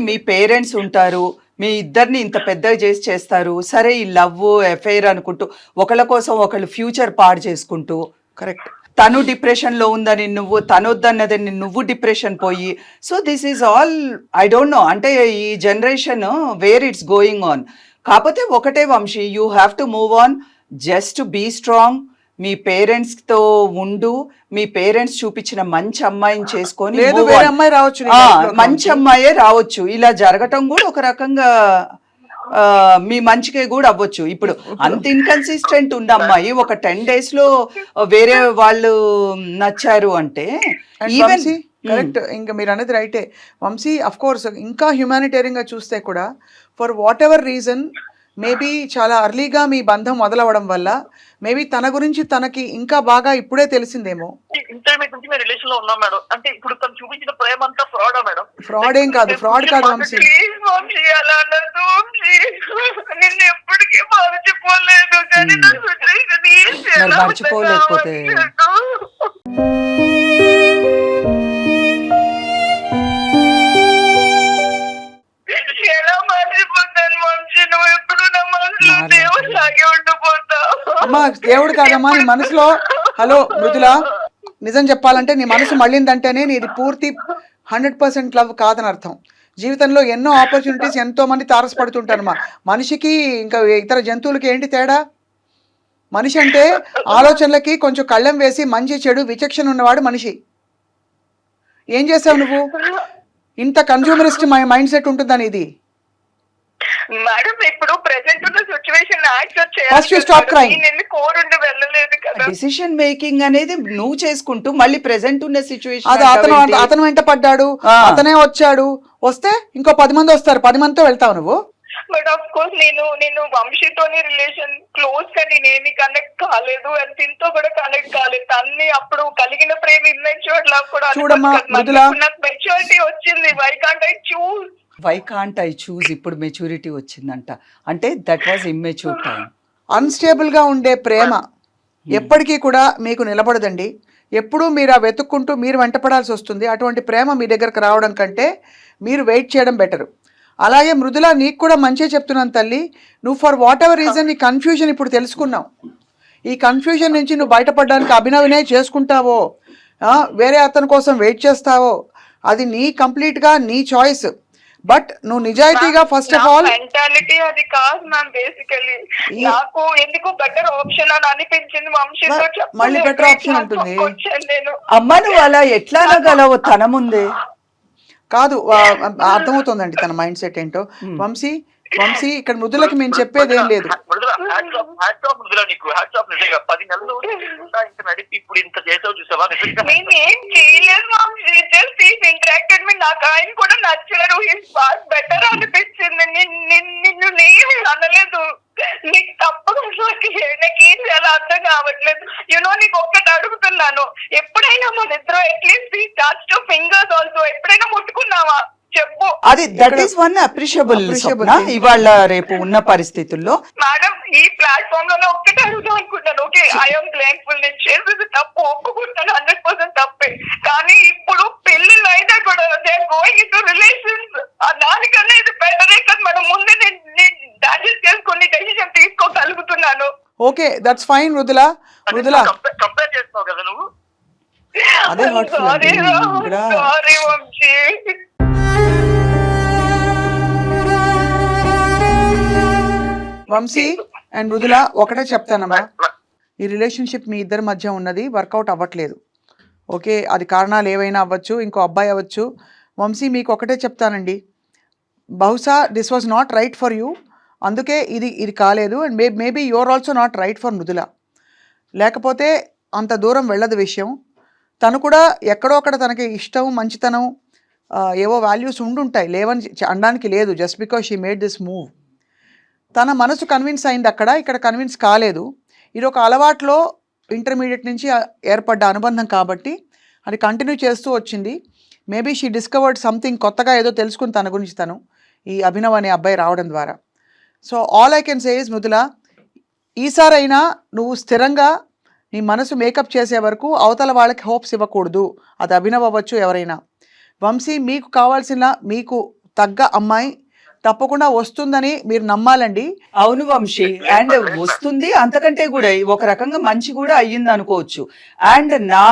మీ పేరెంట్స్ ఉంటారు, మీ ఇద్దరిని ఇంత పెద్దగా చేస్తారు. సరే, ఈ లవ్ అఫైర్ అనుకుంటూ ఒకళ్ళ కోసం ఒకళ్ళు ఫ్యూచర్ పాడు చేసుకుంటూ, కరెక్ట్, తను డిప్రెషన్లో ఉందని నువ్వు, తను వద్దన్నదని నువ్వు డిప్రెషన్ పోయి, so this is all I don't know. అంటే ఈ generation where it's going on. కాకపోతే ఒకటే Vamsi, you have to move on, just be strong. మీ పేరెంట్స్తో ఉండు, మీ పేరెంట్స్ చూపించిన మంచి అమ్మాయిని చేసుకొని మంచి అమ్మాయే రావచ్చు. ఇలా జరగటం కూడా ఒక రకంగా మీ మంచికే కూడా అవ్వచ్చు. ఇప్పుడు అంత ఇన్కన్సిస్టెంట్ ఉన్న అమ్మాయి ఒక 10 days లో వేరే వాళ్ళు నచ్చారు అంటే ఈవెన్ కరెక్ట్. ఇంకా మీరు అనేది రైటే వంశీ. అఫ్ కోర్స్ ఇంకా హ్యూమానిటేరియన్గా చూస్తే కూడా for what ever reason maybe చాలా అర్లీగా మీ బంధం మొదలవడం వల్ల మేబీ తన గురించి తనకి ఇంకా బాగా ఇప్పుడే తెలిసిందేమో. ఇంటర్మీడియట్ నుంచి మేము రిలేషన్ లో ఉన్నాం మేడం. అంటే ఇప్పుడు తను చూపించిన ప్రేమ అంతా ఫ్రాడా మేడం? ఫ్రాడ్ ఏం కాదు, ఫ్రాడ్ కాదు వంశీ. అలా అనదు, నిన్ను ఎప్పటికీ మర్చిపోలేదు. కానీ నా సిచ్యువేషన్ ఏం చేయాలో మర్చిపోలేకపోతే ఎలా మర్చిపోతాను వంశీ? నువ్వు ఎప్పుడు నా మనసులో దేవుడిలాగే ఉండిపోతావు. అమ్మా దేవుడు కాదమ్మా నీ మనసులో. హలో మృదుల, నిజం చెప్పాలంటే నీ మనసు మళ్ళిందంటేనే నీది పూర్తి 100% లవ్ కాదని అర్థం. జీవితంలో ఎన్నో ఆపర్చునిటీస్, ఎంతో మంది తారసపడుతుంటారమ్మా. మనిషికి ఇంకా ఇతర జంతువులకి ఏంటి తేడా? మనిషి అంటే ఆలోచనలకి కొంచెం కళ్ళెం వేసి మంచి చెడు విచక్షణ ఉన్నవాడు మనిషి. ఏం చేసావు నువ్వు? ఇంత కన్జ్యూమరిస్ట్ మైండ్ సెట్ ఉంటుందని ఇది. మేడం ఇప్పుడు ప్రెసెంట్ ఉన్న situation accept First you stop crying. నేను కోరుండి వెళ్ళలేదు కదా. డిసిషన్ మేకింగ్ అనేది నువ్వు చేసుకుంటూ మళ్ళీ ప్రెసెంట్ ఉన్న సిచ్యువేషన్ అది అతను వెంట పడ్డాడు, అతనే వచ్చాడు. వస్తే ఇంకో 10 మంది వస్తారు, 10 మందితో వెళ్తావు నువ్వు. బట్ ఆఫ్ కోర్స్ నేను వంశీతోని రిలేషన్ క్లోజ్ గా నేనేమి కనెక్ట్ కాలేదు, అండ్ తింతో కూడా కనెక్ట్ కాలేదు. అన్ని అప్పుడు కలిగిన ప్రేమ ఇమ్మెచ్యూర్డ్ లవ్ కూడా చూడమ్మా మృదుల, నాకు మెచ్యూరిటీ వచ్చింది. వై కాంట్ ఐ చూస్ ఇప్పుడు మెచ్యూరిటీ వచ్చిందంట అంటే that was immature time. Unstable గా ఉండే ప్రేమ ఎప్పటికీ కూడా మీకు నిలబడదండి. ఎప్పుడూ మీరు ఆ వెతుక్కుంటూ మీరు వెంటపడాల్సి వస్తుంది. అటువంటి ప్రేమ మీ దగ్గరకు రావడం కంటే మీరు వెయిట్ చేయడం బెటరు. అలాగే మృదుల, నీకు కూడా మంచిగా చెప్తున్నాను తల్లి. నువ్వు ఫర్ వాట్ ఎవర్ రీజన్ ఈ కన్ఫ్యూజన్ ఇప్పుడు తెలుసుకున్నావు. ఈ కన్ఫ్యూజన్ నుంచి నువ్వు బయటపడడానికి అభినవనే చేసుకుంటావో వేరే అతని కోసం వెయిట్ చేస్తావో అది నీ కంప్లీట్గా నీ చాయిస్. బట్ నువ్వు నిజాయితీగా ఫస్ట్ ఆఫ్ ఆల్ మెంటాలిటీ అది కాదు మ్యామ్. బేసికలీ నాకు ఎందుకు బెటర్ ఆప్షన్ అని అనిపించింది. వంశీతో మళ్ళీ బెటర్ ఆప్షన్ ఉంటుంది. అమ్మ నువ్వు అలా ఎట్లా అనగలవు తన ముందే? కాదు, అర్థమవుతుందండి తన మైండ్ సెట్ ఏంటో. వంశీ ఇక్కడ మృదులకి మేము చెప్పేది ఏం లేదు. నాకు ఆయన కూడా నచ్చలేదు. బెటర్ అనిపించింది. నిన్ను నేను అనలేదు. నీకు తప్పకుండా నాకు ఏం చేయాలో అర్థం కావట్లేదు. నీకు ఒక్కటి అడుగుతున్నాను, ఎప్పుడైనా మన ఇద్దరు at least touch to fingers also ఎప్పుడైనా ముట్టుకున్నావా చెప్పు? అది దట్ ఈస్ వన్ అప్రిషియబుల్ ఇవాళ రేపు ఉన్న పరిస్థితుల్లో. మేడం ఈ ప్లాట్ఫామ్ లోనే ఒక్కటే అడుగుదాం అనుకుంటాను. ఓకే, ఐఎమ్ థ్యాంక్ఫుల్, నేను చేసేది తప్పు ఒప్పుకుంటాను, 100% తప్పే. కానీ ఇప్పుడు పెళ్లిళ్ళు అయితే కూడా they are going okay, that's fine Mridula. Mridula compare చేస్తున్నావు కదా నువ్వు. అదే హర్ట్ఫుల్ సారీ అండి. ఇక్కడ సారీ వంశీ. వంశీ అండ్ మృదుల ఒకటే చెప్తానమ్మా, ఈ రిలేషన్షిప్ మీ ఇద్దరి మధ్య ఉన్నది వర్కౌట్ అవ్వట్లేదు. ఓకే, అది కారణాలు ఏవైనా అవ్వచ్చు, ఇంకో అబ్బాయి అవ్వచ్చు. వంశీ మీకు ఒకటే చెప్తానండి, బహుశా this was not right for you, అందుకే ఇది కాలేదు. And maybe your also not right for Mridula. లేకపోతే అంత దూరం వెళ్ళదు విషయం. తను కూడా ఎక్కడో అక్కడ తనకి ఇష్టం, మంచితనం, ఏవో వాల్యూస్ ఉండుంటాయి, లేవని అనడానికి లేదు. Just because she made this move. తన మనసు కన్విన్స్ అయింది అక్కడ, ఇక్కడ కన్విన్స్ కాలేదు. ఇది ఒక అలవాట్లో ఇంటర్మీడియట్ నుంచి ఏర్పడ్డ అనుబంధం కాబట్టి అది కంటిన్యూ చేస్తూ వచ్చింది. మేబీ షీ డిస్కవర్డ్ సంథింగ్, కొత్తగా ఏదో తెలుసుకుని తన గురించి తను, ఈ అభినవ్ అనే అబ్బాయి రావడం ద్వారా. So all I can say is Mridula, ఈసారైనా నువ్వు స్థిరంగా నీ మనసు మేకప్ చేసే వరకు అవతల వాళ్ళకి హోప్స్ ఇవ్వకూడదు. అది అభినవ్ అవ్వచ్చు, ఎవరైనా. వంశీ, మీకు కావాల్సిన, మీకు తగ్గ అమ్మాయి తప్పకుండా వస్తుందని మీరు నమ్మాలండి. అవును వంశీ, అండ్ వస్తుంది, అంతకంటే కూడా ఒక రకంగా మంచి కూడా అయ్యింది అనుకోవచ్చు. అండ్ నా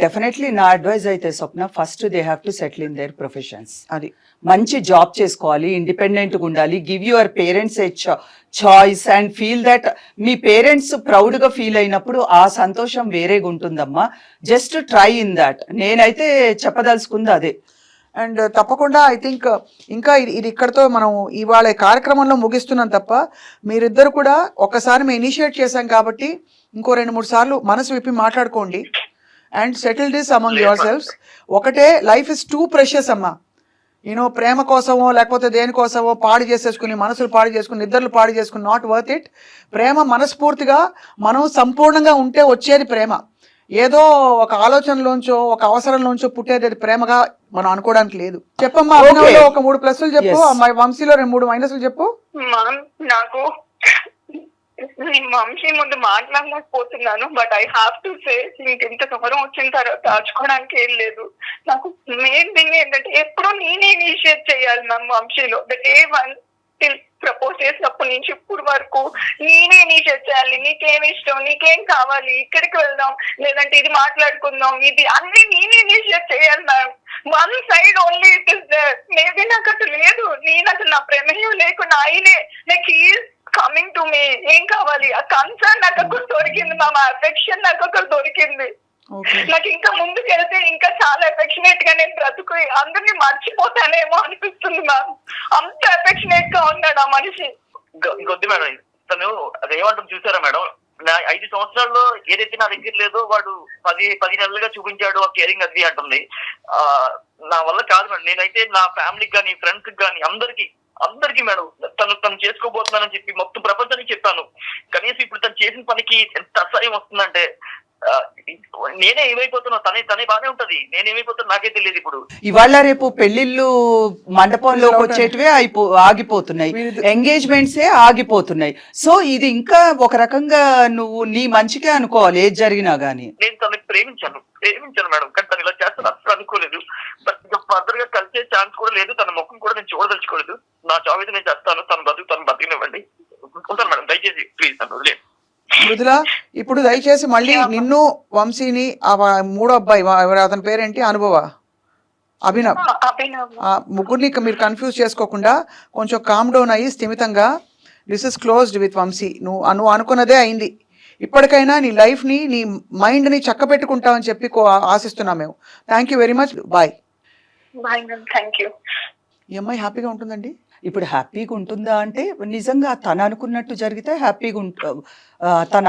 డెఫినెట్లీ నా అడ్వైజ్ అయితే Swapna, first they have to settle in their professions. అది మంచి జాబ్ చేసుకోవాలి, ఇండిపెండెంట్గా ఉండాలి, give your parents a choice and feel that మీ పేరెంట్స్ ప్రౌడ్గా ఫీల్ అయినప్పుడు ఆ సంతోషం వేరేగా ఉంటుందమ్మా. Just try in that. నేనైతే చెప్పదలుచుకుంది అదే. అండ్ తప్పకుండా ఐ థింక్ ఇంకా ఇది ఇక్కడతో మనం ఇవాళ కార్యక్రమంలో ముగిస్తున్నాం తప్ప, మీరిద్దరు కూడా ఒకసారి మేము ఇనిషియేట్ చేశాం కాబట్టి ఇంకో 2-3 సార్లు మనసు విప్పి మాట్లాడుకోండి and settle this among your selves. ఒకటే, లైఫ్ ఇస్ టూ ప్రెషియస్ అమ్మా. ప్రేమ కోసమో లేకపోతే దేనికోసమో పాడు చేసేసుకుని, మనసులు పాడు చేసుకుని, నిద్రలు పాడు చేసుకుని, నాట్ వర్త్ ఇట్. ప్రేమ మనస్ఫూర్తిగా మనం సంపూర్ణంగా ఉంటే వచ్చేది ప్రేమ. ఏదో ఒక ఆలోచనలోంచో ఒక అవసరంలోంచో పుట్టేది ప్రేమగా మనం అనుకోవడానికి లేదు. చెప్పమ్మా, అభినవ్లో ఒక 3 ప్లస్లు చెప్పు, వంశీలో 3 మైనస్లు చెప్పు. నాకు వంశీ ముందు మాట్లాడలేకపోతున్నాను, but I have to say, ఇంత దూరం వచ్చిన తర్వాత దాచుకోవడానికి ఏం లేదు. నాకు మెయిన్ థింగ్ ఏంటంటే, ఎప్పుడూ నేనే ఇనిషియేట్ చేయాలి మ్యామ్ వంశీలో. The day one till propose చేసినప్పటి నుంచి ఇప్పుడు వరకు నేనే ఇనిషియేట్ చేయాలి. నీకేమి ఇష్టం, నీకేం కావాలి, ఇక్కడికి వెళ్దాం, లేదంటే ఇది మాట్లాడుకుందాం, ఇది అన్ని నేనే ఇనిషియేట్ చేయాలి ma'am. One side only it is there. Maybe నాకు అసలు లేదు, నేను అసలు నా ప్రమేయం లేకుండా ఆయనే like he is coming to me. ఏం కావాలి, ఆ కన్సర్న్ నాకు అక్కడ దొరికింది మ్యామ్, ఆ అఫెక్షన్ నాకు అక్కడ దొరికింది. నాకు ఇంకా ముందుకు వెళ్తే ఇంకా చాలా ఎఫెక్షనేట్ గా నేను బ్రతుకు అందరినీ మర్చిపోతానేమో అనిపిస్తుంది మ్యామ్. అంత ఎఫెక్షనేట్ గా ఉన్నాడు ఆ మనిషి. ఇంకొద్ది మేడం, తను అదేమంటుంది చూసారా మేడం, నా 5 సంవత్సరాల్లో ఏదైతే నా దగ్గర లేదో వాడు 10 నెలలుగా చూపించాడు ఆ కేరింగ్, అది అంటుంది. నా వల్ల కాదు మేడం. నేనైతే నా ఫ్యామిలీకి కానీ, ఫ్రెండ్స్ కి కానీ, అందరికి మేడం తను చేసుకోబోతున్నానని చెప్పి మొత్తం ప్రపంచానికి చెప్పాను. కనీసం ఇప్పుడు తను చేసిన పనికి ఎంత అసహ్యం వస్తుందంటే, నేనే ఏమైపోతున్నా, తనే బానే ఉంటది, నేనేమైపోతున్నా నాకే తెలియదు. ఇప్పుడు ఇవాళ రేపు పెళ్లిళ్ళు మండపంలోకి వచ్చేటివే ఆగిపోతున్నాయి, ఎంగేజ్మెంట్సే ఆగిపోతున్నాయి. సో ఇది ఇంకా ఒక రకంగా నువ్వు నీ మంచికే అనుకోవాలి ఏది జరిగినా గానీ. నేను తనని ప్రేమించాను మేడం, కానీ తను ఇలా చేస్తాను అసలు అనుకోలేదు. ఫర్దర్ గా కలిసే ఛాన్స్ కూడా లేదు, తన ముఖం కూడా నేను చూడదలుచుకోలేదు. నా జాబ్ అయితే నేను చేస్తాను, తను బతికినివ్వండి. ఉంటాను మేడం, దయచేసి ప్లీజ్ నన్ను వదిలేయండి. మృదుల, ఇప్పుడు దయచేసి మళ్ళీ నిన్ను, వంశీని, ఆ 3వ అబ్బాయి అతని పేరేంటి, అభినవ్, ముగ్గురిని మీరు కన్ఫ్యూజ్ చేసుకోకుండా కొంచెం కామ్ డౌన్ అయ్యి స్థిమితంగా, this is closed with Vamsi. నువ్వు అనుకున్నదే అయింది. ఇప్పటికైనా నీ లైఫ్ని, నీ మైండ్ని చక్క పెట్టుకుంటావని చెప్పి ఆశిస్తున్నాం మేము. Thank you very much. Bye. ఈ అమ్మాయి హ్యాపీగా ఉంటుందండి. ఇప్పుడు హ్యాపీగా ఉంటుందా అంటే, నిజంగా తను అనుకున్నట్టు జరిగితే హ్యాపీగా తను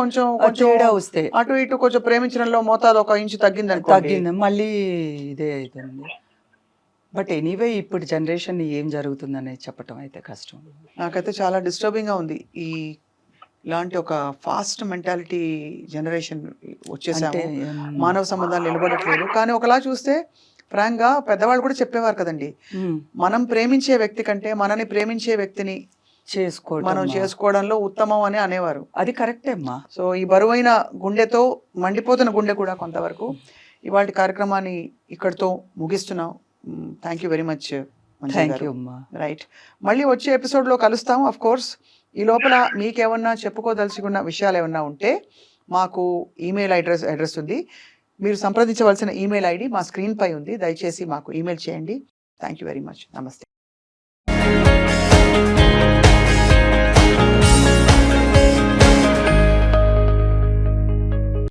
కొంచెం తేడా వస్తే అటు ఇటు కొంచెం ప్రేమించడంలో మోతాదు 1 ఇంచు తగ్గింది, మళ్ళీ ఇదే అవుతుంది. బట్ ఎనీవే ఇప్పుడు జనరేషన్ ఏం జరుగుతుందనేది చెప్పటం అయితే కష్టం. నాకైతే చాలా డిస్టర్బింగ్గా ఉంది. ఇలాంటి ఒక ఫాస్ట్ మెంటాలిటీ జనరేషన్ వచ్చేసాము, మానవ సంబంధాలు నిలబడట్లేదు. కానీ ఒకలా చూస్తే ఫ్రాంక్గా పెద్దవాళ్ళు కూడా చెప్పేవారు కదండి, మనం ప్రేమించే వ్యక్తి కంటే మనని ప్రేమించే వ్యక్తిని మనం చేసుకోవడంలో ఉత్తమం అని అనేవారు. అది కరెక్టే అమ్మా. సో ఈ బరువైన గుండెతో, మండిపోతున్న గుండె కూడా కొంతవరకు ఇవాళ కార్యక్రమాన్ని ఇక్కడితో ముగిస్తున్నాం. Thank you very much. Thank you అమ్మా. రైట్, మళ్ళీ వచ్చే ఎపిసోడ్లో కలుస్తాం. అఫ్ కోర్స్ ఈ లోపల మీకేమన్నా చెప్పుకోదలుచుకున్న విషయాలు ఏమన్నా ఉంటే మాకు ఈమెయిల్ అడ్రస్ ఉంది. మీరు సంప్రదించవలసిన ఈమెయిల్ ఐడి మా స్క్రీన్ పై ఉంది. దయచేసి మాకు ఈమెయిల్ చేయండి. Thank you very much. నమస్తే.